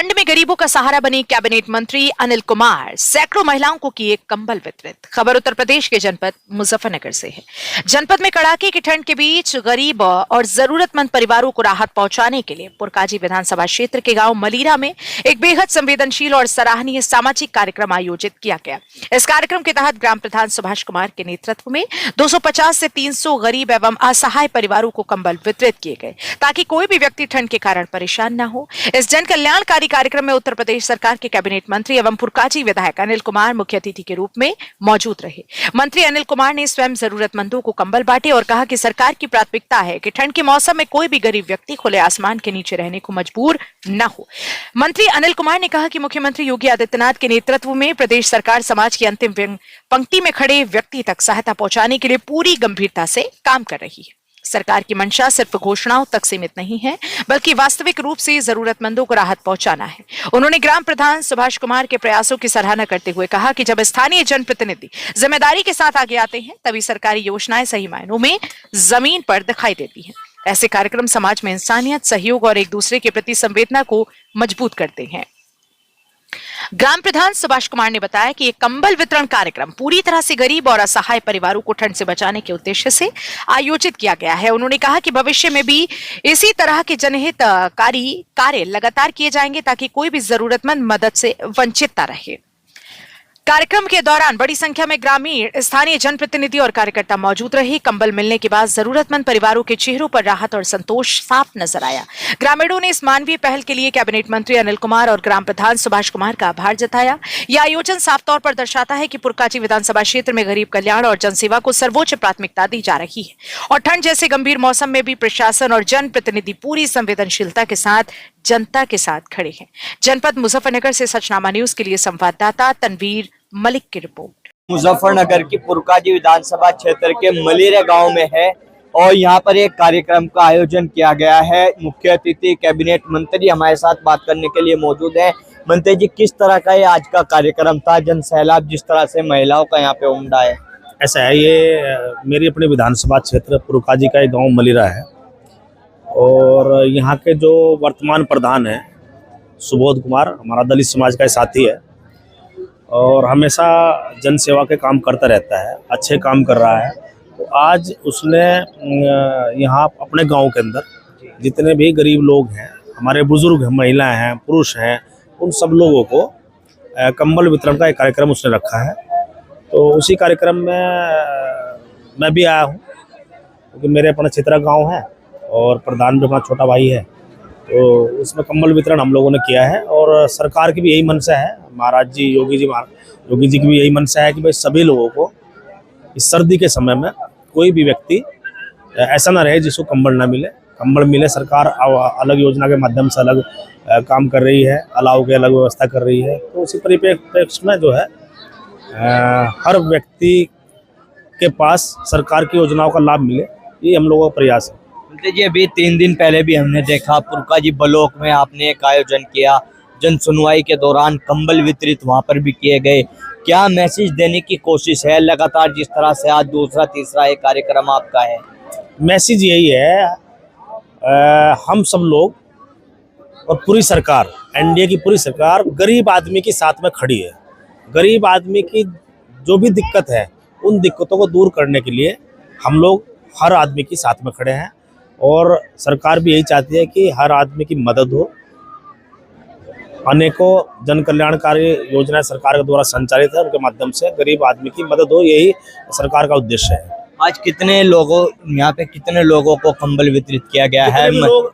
ठंड में गरीबों का सहारा बने कैबिनेट मंत्री अनिल कुमार सैकड़ों महिलाओं को किए कंबल वितरित। खबर उत्तर प्रदेश के जनपद मुजफ्फरनगर से है। जनपद में कड़ाके की ठंड के बीच गरीब और जरूरतमंद परिवारों को राहत पहुंचाने के लिए पुरकाजी विधानसभा क्षेत्र के गांव मलीरा में एक बेहद संवेदनशील और सराहनीय सामाजिक कार्यक्रम आयोजित किया गया। इस कार्यक्रम के तहत ग्राम प्रधान सुभाष कुमार के नेतृत्व में 250 से 300 गरीब एवं असहाय परिवारों को कंबल वितरित किए गए ताकि कोई भी व्यक्ति ठंड के कारण परेशान न हो। इस जन कल्याणकारी कार्यक्रम में उत्तर प्रदेश सरकार के कैबिनेट मंत्री एवं पुरकाजी विधायक अनिल कुमार मुख्य अतिथि के रूप में मौजूद रहे। मंत्री अनिल कुमार ने स्वयं जरूरतमंदों को कंबल बांटे और कहा कि सरकार की प्राथमिकता है कि ठंड के मौसम में कोई भी गरीब व्यक्ति खुले आसमान के नीचे रहने को मजबूर न हो। मंत्री अनिल कुमार ने कहा कि मुख्यमंत्री योगी आदित्यनाथ के नेतृत्व में प्रदेश सरकार समाज की अंतिम पंक्ति में खड़े व्यक्ति तक सहायता पहुंचाने के लिए पूरी गंभीरता से काम कर रही है। सरकार की मंशा सिर्फ घोषणाओं तक सीमित नहीं है, बल्कि वास्तविक रूप से जरूरतमंदों को राहत पहुंचाना है। उन्होंने ग्राम प्रधान सुभाष कुमार के प्रयासों की सराहना करते हुए कहा कि जब स्थानीय जनप्रतिनिधि जिम्मेदारी के साथ आगे आते हैं, तभी सरकारी योजनाएं सही मायनों में जमीन पर दिखाई देती हैं। ऐसे कार्यक्रम समाज में इंसानियत, सहयोग और एक दूसरे के प्रति संवेदना को मजबूत करते हैं। ग्राम प्रधान सुभाष कुमार ने बताया कि ये कंबल वितरण कार्यक्रम पूरी तरह से गरीब और असहाय परिवारों को ठंड से बचाने के उद्देश्य से आयोजित किया गया है। उन्होंने कहा कि भविष्य में भी इसी तरह के जनहितकारी कार्य लगातार किए जाएंगे ताकि कोई भी जरूरतमंद मदद से वंचित न रहे। कार्यक्रम के दौरान बड़ी संख्या में ग्रामीण, स्थानीय जनप्रतिनिधि और कार्यकर्ता मौजूद रहे। कंबल मिलने के बाद जरूरतमंद परिवारों के चेहरों पर राहत और संतोष साफ नजर आया। ग्रामीणों ने इस मानवीय पहल के लिए कैबिनेट मंत्री अनिल कुमार और ग्राम प्रधान सुभाष कुमार का आभार जताया। यह आयोजन साफ तौर पर दर्शाता है कि पुरकाजी विधानसभा क्षेत्र में गरीब कल्याण और जनसेवा को सर्वोच्च प्राथमिकता दी जा रही है और ठंड जैसे गंभीर मौसम में भी प्रशासन और जनप्रतिनिधि पूरी संवेदनशीलता के साथ जनता के साथ खड़े हैं। जनपद मुजफ्फरनगर से सचनामा न्यूज के लिए संवाददाता तनवीर मलिक की रिपोर्ट। मुजफ्फरनगर की पुरकाजी विधानसभा क्षेत्र के मलीरा गांव में है और यहां पर एक कार्यक्रम का आयोजन किया गया है। मुख्य अतिथि कैबिनेट मंत्री हमारे साथ बात करने के लिए मौजूद है। मंत्री जी, किस तरह का ये आज का कार्यक्रम था? जन सैलाब जिस तरह से महिलाओं का यहाँ पे उमड़ा है। ऐसा है, ये मेरी अपने विधानसभा क्षेत्र पुरकाजी का एक गाँव मलीरा है और यहाँ के जो वर्तमान प्रधान है सुबोध कुमार, हमारा दलित समाज का साथी है और हमेशा जन सेवा के काम करता रहता है, अच्छे काम कर रहा है। तो आज उसने यहाँ अपने गांव के अंदर जितने भी गरीब लोग हैं, हमारे बुजुर्ग हैं, महिलाएं हैं, पुरुष हैं, उन सब लोगों को कंबल वितरण का एक कार्यक्रम उसने रखा है। तो उसी कार्यक्रम में मैं भी आया हूँ क्योंकि मेरे अपना क्षेत्र गाँव है और प्रधान भी अपना छोटा भाई है। तो उसमें कंबल वितरण हम लोगों ने किया है और सरकार की भी यही मंशा है, महाराज जी योगी जी की भी यही मंशा है कि भाई सभी लोगों को इस सर्दी के समय में कोई भी व्यक्ति ऐसा ना रहे जिसको कंबल ना मिले। कंबल मिले। सरकार अलग योजना के माध्यम से अलग काम कर रही है, अलाव की अलग व्यवस्था कर रही है। तो उसी परिप्रेक्ष्य में जो है हर व्यक्ति के पास सरकार की योजनाओं का लाभ मिले, ये हम लोगों का प्रयास है। जी, अभी 3 दिन पहले भी हमने देखा पुरकाजी ब्लॉक में आपने एक आयोजन किया। जन सुनवाई के दौरान कंबल वितरित वहां पर भी किए गए। क्या मैसेज देने की कोशिश है लगातार जिस तरह से आज दूसरा तीसरा एक कार्यक्रम आपका है? मैसेज यही है, हम सब लोग और पूरी सरकार, एनडीए की पूरी सरकार गरीब आदमी के साथ में खड़ी है। गरीब आदमी की जो भी दिक्कत है, उन दिक्कतों को दूर करने के लिए हम लोग हर आदमी के साथ में खड़े हैं और सरकार भी यही चाहती है कि हर आदमी की मदद हो। अनेकों जन कल्याणकारी योजनाएं सरकार के द्वारा संचालित है, उनके माध्यम से गरीब आदमी की मदद हो, यही सरकार का उद्देश्य है। आज कितने लोगों यहाँ पे कितने लोगों को कंबल वितरित किया गया है? लोग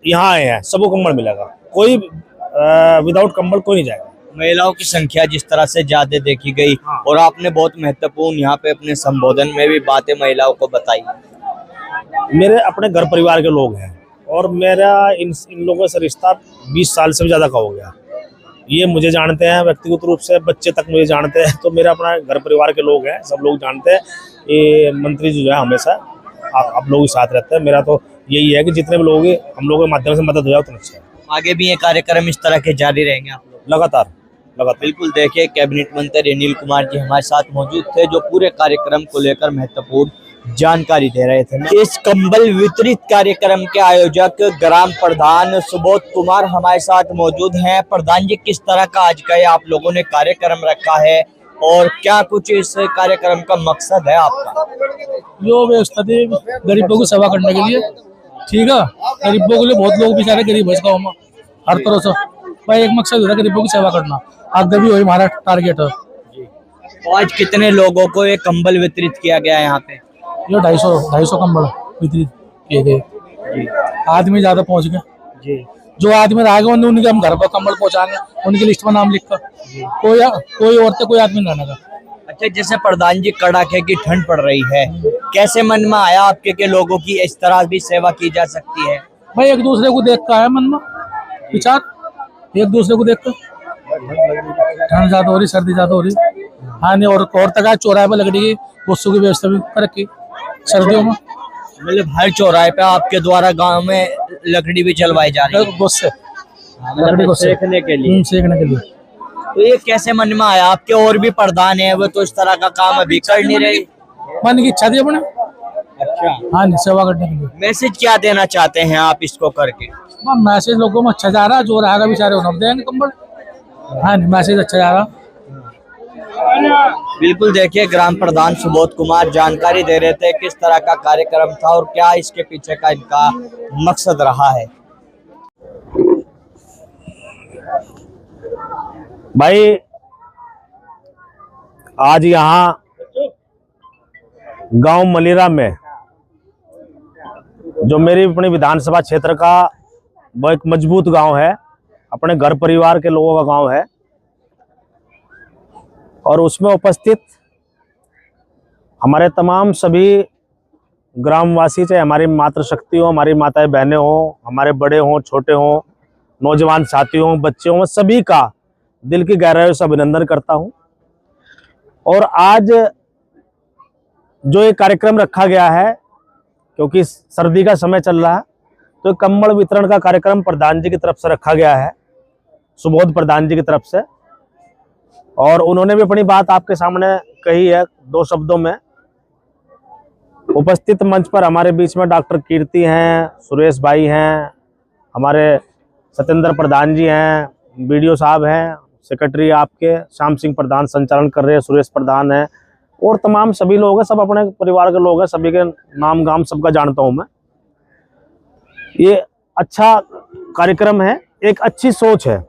यहाँ आए हैं, सबको कंबल मिलेगा, कोई विदाउट कंबल कोई नहीं जाएगा। महिलाओं की संख्या जिस तरह से ज्यादा देखी गई और आपने बहुत महत्वपूर्ण यहाँ पे अपने संबोधन में भी बातें महिलाओं को बताई। मेरे अपने घर परिवार के लोग हैं और मेरा इन लोगों से रिश्ता 20 साल से भी ज़्यादा का हो गया। ये मुझे जानते हैं व्यक्तिगत रूप से, बच्चे तक मुझे जानते हैं। तो मेरा अपना घर परिवार के लोग हैं, सब लोग जानते हैं। ये मंत्री जी जो है हमेशा आप लोगों के साथ रहते हैं। मेरा तो यही है कि जितने भी लोग हम लोगों के माध्यम से मदद हो जाए उतना अच्छा है। आगे भी ये कार्यक्रम इस तरह के जारी रहेंगे आप लोग? लगातार। बिल्कुल। देखिए, कैबिनेट मंत्री अनिल कुमार जी हमारे साथ मौजूद थे जो पूरे कार्यक्रम को लेकर महत्वपूर्ण जानकारी दे रहे थे। इस कंबल वितरित कार्यक्रम के आयोजक ग्राम प्रधान सुबोध कुमार हमारे साथ मौजूद हैं। प्रधान जी, किस तरह का आज का ये आप लोगों ने कार्यक्रम रखा है और क्या कुछ इस कार्यक्रम का मकसद है आपका? यो व्यवस्था थी गरीबों की सेवा करने के लिए, ठीक है। गरीबों के लिए बहुत लोग बेचारे गरीब है इस गाँव में हर तरह से। भाई एक मकसद होता है गरीबों की सेवा करना, आगे भी वही हमारा टारगेट है। तो आज कितने लोगों को ये कंबल वितरित किया गया है यहाँ पे? ये 250 कंबल वितरित किए गए। आदमी ज्यादा पहुंच गए जी। जो आदमी रह गए उनके हम घर पर कंबल पहुंचाएंगे, उनकी लिस्ट में नाम लिखकर। कोई औरतें कोई आदमी रहने का। अच्छा, जैसे प्रधान जी कड़ाके की ठंड पड़ रही है, कैसे मन में आया आपके के लोगों की इस तरह भी सेवा की जा सकती है? भाई एक दूसरे को देख कर आया मन में विचार, एक दूसरे को देख कर। ठंड ज्यादा हो रही, सर्दी ज्यादा हो रही। हाँ नहीं, और तक चौराहे पे लकड़ी की गुस्सों की व्यवस्था भी कर रखी सर्दियों में। मतलब हर चौराहे पे आपके द्वारा गांव में लकड़ी भी चलवाई जा रही है गुस्से लकड़ी को सेकने के लिए? सेकने के लिए। तो ये कैसे मन में आया? आपके और भी प्रधान है, वो तो इस तरह का काम अभी कर नहीं रहे। मन की इच्छा थी अपने। अच्छा, हाँ नहीं, सेवा करने के लिए। मैसेज क्या देना चाहते हैं आप इसको करके? मैसेज लोगों में अच्छा जा रहा है, जो रहेगा बेचारे उन्हें देंगे कंबल। हाँ नहीं, मैसेज अच्छा जा रहा। बिल्कुल, देखिए ग्राम प्रधान सुबोध कुमार जानकारी दे रहे थे किस तरह का कार्यक्रम था और क्या इसके पीछे का इनका मकसद रहा है। भाई आज यहाँ गांव मलिरा में जो मेरी अपने विधानसभा क्षेत्र का वो एक मजबूत गांव है, अपने घर परिवार के लोगों का गांव है, और उसमें उपस्थित हमारे तमाम सभी ग्रामवासी, चाहे हमारी मातृशक्ति हो, हमारी माताएं बहनें हो, हमारे बड़े हों, छोटे हों, नौजवान साथी हों, बच्चे हों, सभी का दिल की गहराइयों से अभिनंदन करता हूं। और आज जो ये कार्यक्रम रखा गया है, क्योंकि सर्दी का समय चल रहा है, तो कंबल वितरण का कार्यक्रम प्रधान जी की तरफ से रखा गया है, सुबोध प्रधान जी की तरफ से। और उन्होंने भी अपनी बात आपके सामने कही है 2 शब्दों में। उपस्थित मंच पर हमारे बीच में डॉक्टर कीर्ति हैं, सुरेश भाई हैं, हमारे सत्येंद्र प्रधान जी हैं, बीडीओ साहब हैं, सेक्रेटरी आपके श्याम सिंह प्रधान संचालन कर रहे हैं, सुरेश प्रधान हैं, और तमाम सभी लोग हैं, सब अपने परिवार के लोग हैं, सभी के नाम गाम सबका जानता हूं मैं। ये अच्छा कार्यक्रम है, एक अच्छी सोच है।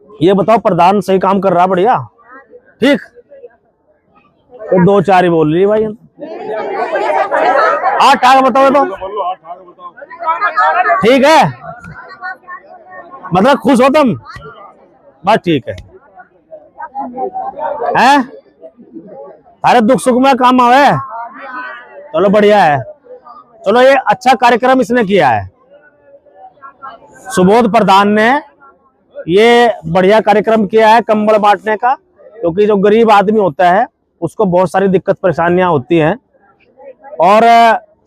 ये बताओ, प्रधान सही काम कर रहा है? बढ़िया, ठीक। तो 2-4 ही बोल रही भाई। 8 आगे बताओ तो ठीक है, मतलब खुश हो तुम? बस ठीक है। हैं तारे दुख सुख में काम आवे, चलो बढ़िया है। चलो, ये अच्छा कार्यक्रम इसने किया है, सुबोध प्रधान ने ये बढ़िया कार्यक्रम किया है कंबल बांटने का। क्योंकि जो गरीब आदमी होता है उसको बहुत सारी दिक्कत परेशानियां होती हैं, और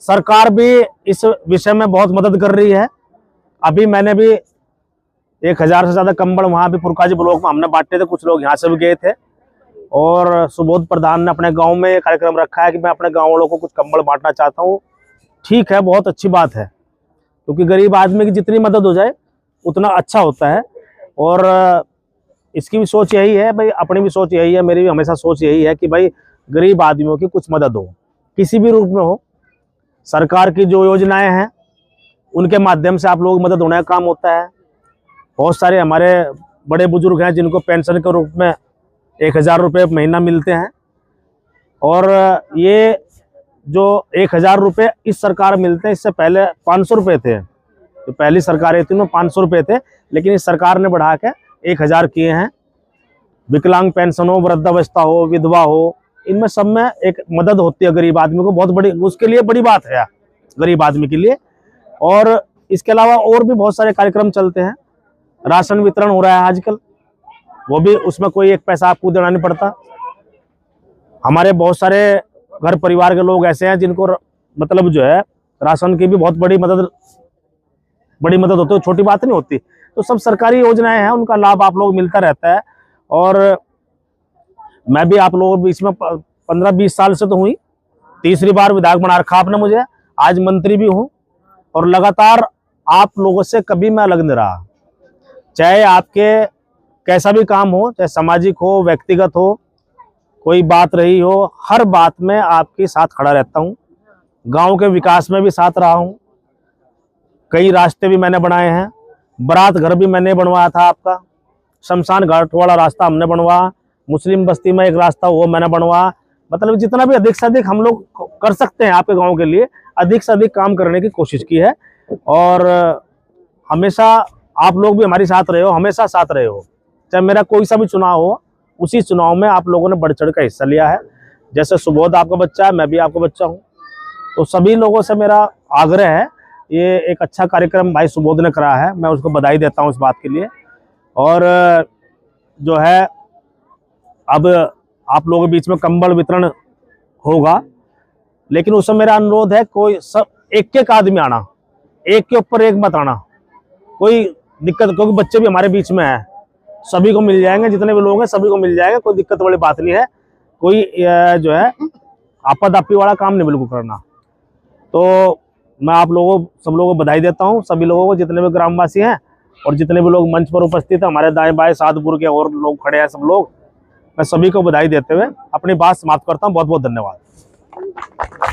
सरकार भी इस विषय में बहुत मदद कर रही है। अभी मैंने भी 1000 से ज्यादा कंबल वहां भी पुरकाजी ब्लॉक में हमने बांटे थे, कुछ लोग यहाँ से भी गए थे। और सुबोध प्रधान ने अपने गांव में ये कार्यक्रम रखा है कि मैं अपने गांव वालों को कुछ कंबल बांटना चाहता हूँ। ठीक है, बहुत अच्छी बात है, क्योंकि गरीब आदमी की जितनी मदद हो जाए उतना अच्छा होता है। और इसकी भी सोच यही है भाई, अपनी भी सोच यही है, मेरी भी हमेशा सोच यही है कि भाई गरीब आदमियों की कुछ मदद हो, किसी भी रूप में हो। सरकार की जो योजनाएं हैं उनके माध्यम से आप लोग मदद होने का काम होता है। बहुत सारे हमारे बड़े बुजुर्ग हैं जिनको पेंशन के रूप में 1000 रुपये महीना मिलते हैं, और ये जो 1000 रुपये इस सरकार मिलते हैं, इससे पहले 500 रुपये थे। तो पहली सरकारें थी उनमें 500 रुपये थे, लेकिन इस सरकार ने बढ़ा के 1000 किए हैं। विकलांग पेंशन हो, वृद्धावस्था हो, विधवा हो, इनमें सब में एक मदद होती है गरीब आदमी को, बहुत बड़ी, उसके लिए बड़ी बात है गरीब आदमी के लिए। और इसके अलावा और भी बहुत सारे कार्यक्रम चलते हैं। राशन वितरण हो रहा है आजकल, वो भी, उसमें कोई एक पैसा आपको देना नहीं पड़ता। हमारे बहुत सारे घर परिवार के लोग ऐसे हैं जिनको मतलब जो है राशन की भी बहुत बड़ी मदद होती है, छोटी बात नहीं होती। तो सब सरकारी योजनाएं हैं, उनका लाभ आप लोग मिलता रहता है। और मैं भी आप लोगों के बीच में 15-20 साल से तो हुई, तीसरी बार विधायक बना रखा आपने मुझे, आज मंत्री भी हूँ और लगातार आप लोगों से कभी मैं अलग नहीं रहा। चाहे आपके कैसा भी काम हो, चाहे सामाजिक हो, व्यक्तिगत हो, कोई बात रही हो, हर बात में आपके साथ खड़ा रहता हूँ। गांव के विकास में भी साथ रहा हूँ। कई रास्ते भी मैंने बनाए हैं, बारात घर भी मैंने बनवाया था आपका, शमशान घाट वाला रास्ता हमने बनवाया, मुस्लिम बस्ती में एक रास्ता वो मैंने बनवाया। मतलब जितना भी अधिक से अधिक हम लोग कर सकते हैं आपके गांव के लिए, अधिक से अधिक काम करने की कोशिश की है। और हमेशा आप लोग भी हमारे साथ रहे हो, हमेशा साथ रहे हो। चाहे मेरा कोई सा भी चुनाव हो, उसी चुनाव में आप लोगों ने बढ़ चढ़ कर हिस्सा लिया है। जैसे सुबोध आपका बच्चा है, मैं भी आपका बच्चा हूँ, तो सभी लोगों से मेरा आग्रह है, ये एक अच्छा कार्यक्रम भाई सुबोध ने करा है, मैं उसको बधाई देता हूँ इस बात के लिए। और जो है अब आप लोगों के बीच में कंबल वितरण होगा, लेकिन उसमें मेरा अनुरोध है, कोई सब एक एक आदमी आना, एक के ऊपर एक मत आना, कोई दिक्कत, क्योंकि बच्चे भी हमारे बीच में हैं, सभी को मिल जाएंगे, जितने भी लोग हैं सभी को मिल जाएगा, कोई दिक्कत वाली बात नहीं है। कोई जो है आपादापी वाला काम नहीं बिल्कुल करना। तो मैं आप लोगों सब लोगों को बधाई देता हूँ, सभी लोगों को, जितने भी ग्रामवासी हैं और जितने भी लोग मंच पर उपस्थित हैं, हमारे दाएं बाएं साधपुर के और लोग खड़े हैं, सब लोग, मैं सभी को बधाई देते हुए अपनी बात समाप्त करता हूँ। बहुत बहुत धन्यवाद।